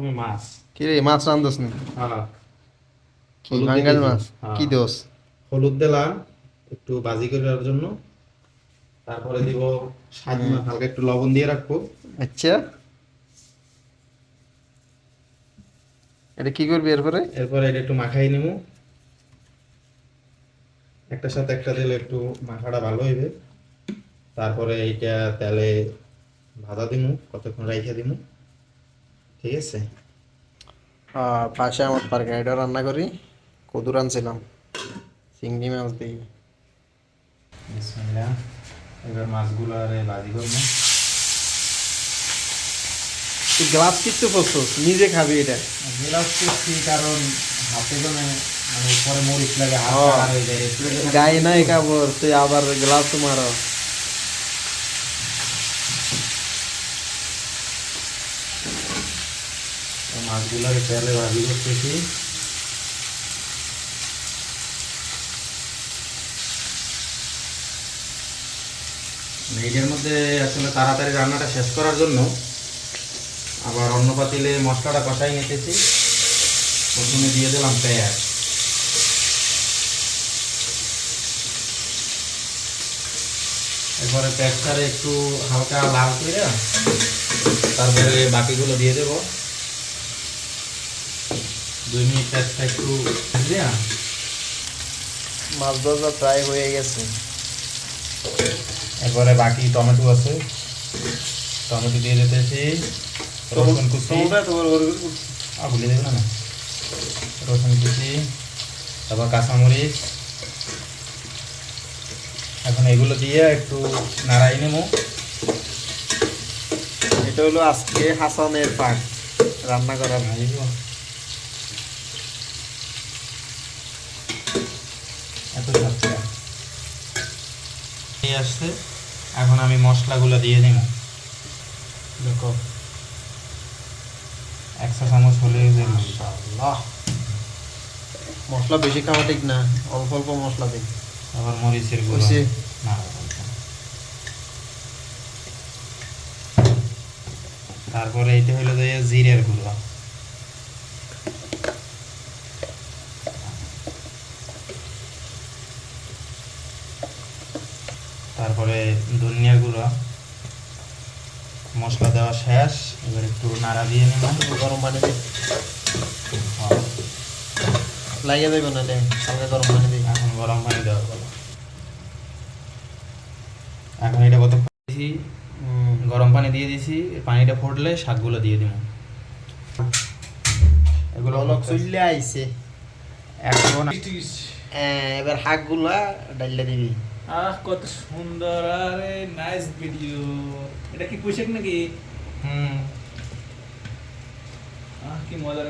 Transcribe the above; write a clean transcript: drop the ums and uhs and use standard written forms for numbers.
প্রথমে মাছ। কি রে মাছ রান্ধছ নি? হ্যাঁ, কি হলুদ দিয়ে বাঙ্গাল দিছি। মাছ? কি হ্যাঁ, দোষ? হলুদ দিলাম একটু ভাজি করার জন্য। তারপরে দিব স্বাদ হুম। মতো হালকা একটু লবণ দিয়ে রাখবো। আচ্ছা, এটা কি করবি এরপরে? এরপরে এটা একটু মাখাই নেবো, একটার সাথে একটা দিলে একটু মাখাটা ভালো হইবে। তারপরে এইটা তেলে ভাজা দিমু, কতক্ষণ রাইখা দিমু। ঠিক আছে। পাশে আমার পার্কে এটা রান্না করি। কদু রানছিলাম, চিংড়ি মাছ দিই। বিসমিল্লাহ। এবার মাছগুলো আরে ভাজি করবো। তুই গ্লাস কিচ্ছু করছিস, নিজে খাবি এটা। গ্লাস করছি কারণ হাতে মানে মানে পরে মরিচ লাগে, হাত ও, কাটা হয়ে যায়। গায়ে নাই কাপড়, তুই আবার গ্লাস মারো। মাছগুলোকে তেলে ভাজি করতেছি। এইটার মধ্যে আসলে তাড়াতাড়ি রান্নাটা শেষ করার জন্য আবার অন্য পাতিলে মশলাটা কষাই নিতেছি। প্রথমে দিয়ে দিলাম পেঁয়াজ, এরপরে পেঁয়াজটারে একটু হালকা লাল করে তারপরে বাকিগুলো দিয়ে দেবো। 2 মিনিট পেঁয়াজটা একটু দিয়ে মাছ ভাজা প্রায় হয়ে গেছে। এরপরে বাকি টমেটো আছে, টমেটো দিয়ে দিতেছি। রসুন কুচি, ভুলে দেবে না, রসুন কুচি, তারপর কাঁচামরিচ। এখন এগুলো দিয়ে একটু নাড়াই নেবো। এটা হলো আজকে হাসানের পাক রান্না করার। এত সাতটা এই আসছে। এখন আমি মশলাগুলো দিয়ে দিব। দেখো, 1 চা চামচ হলে মাশাআল্লাহ, মশলা বেশি খাওয়া ঠিক না, অল্প অল্প মশলা দিই। আবার মরিচের গুঁড়ো হইছে? না। তারপরে এইটা হলো যে জিরের গুঁড়ো। তারপরে ধনিয়ার গুঁড়ো। মশলা দেওয়া শেষ, এবার একটু নাড়া দিয়ে নিব। গরম পানি দিই, লাগিয়ে দেবে না রে, হালকা গরম পানি দিই। এখন গরম পানি দেওয়া হলো। এখন এটা কত দিয়েছি, গরম পানি দিয়ে দিছি। পানিটা ফুটলে শাকগুলো দিয়ে দিব। এগুলো বলক চলে আইছে। এখন এবার শাকগুলা ডাইলে দিবি। কত সুন্দর, আরে নাইস ভিডিও। এটা কি পোশাক নাকি? হুম কি মজার